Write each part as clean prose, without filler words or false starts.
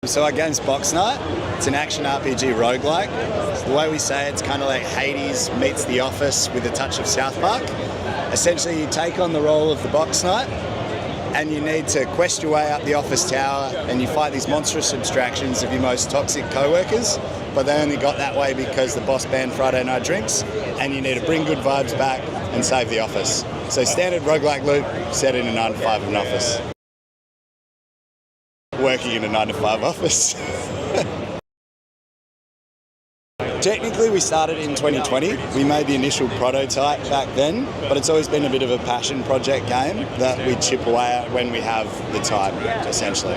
So our game's Box Night. It's an action RPG roguelike. The way we say it's kind of like Hades meets The Office with a touch of South Park. Essentially, you take on the role of the Box Knight and you need to quest your way up the office tower and you fight these monstrous abstractions of your most toxic co-workers, but they only got that way because the boss banned Friday night drinks, and you need to bring good vibes back and save the office. So standard roguelike loop set in a 9 to 5 of an office. Working in a 9 to 5 office. Technically we started in 2020. We made the initial prototype back then, but it's always been a bit of a passion project game that we chip away at when we have the time, essentially.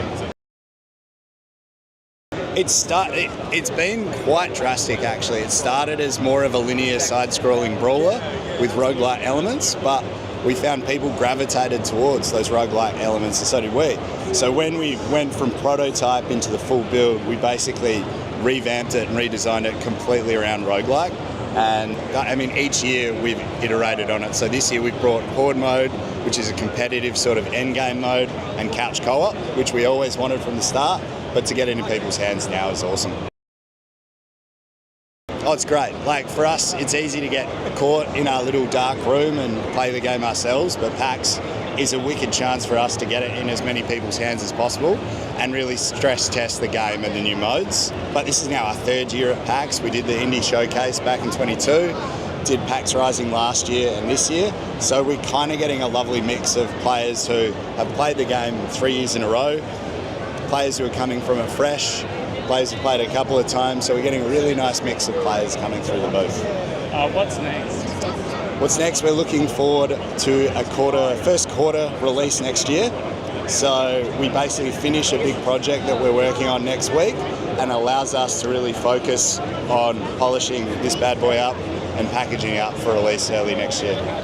It's been quite drastic actually. It started as more of a linear side-scrolling brawler with roguelike elements, but we found people gravitated towards those roguelike elements, and so did we. So when we went from prototype into the full build, we basically revamped it and redesigned it completely around roguelike. And I mean, each year we've iterated on it. So this year we've brought Horde mode, which is a competitive sort of endgame mode, and couch co-op, which we always wanted from the start, but to get it in people's hands now is awesome. Oh, it's great. Like for us, it's easy to get caught in our little dark room and play the game ourselves, but PAX is a wicked chance for us to get it in as many people's hands as possible and really stress test the game and the new modes. But this is now our 3rd year at PAX. We did the Indie Showcase back in 22, did PAX Rising last year and this year. So we're kind of getting a lovely mix of players who have played the game 3 years in a row, players who are coming from it fresh, players who played a couple of times, so we're getting a really nice mix of players coming through the booth. What's next? What's next? We're looking forward to a first quarter release next year. So we basically finish a big project that we're working on next week, and allows us to really focus on polishing this bad boy up and packaging it up for release early next year.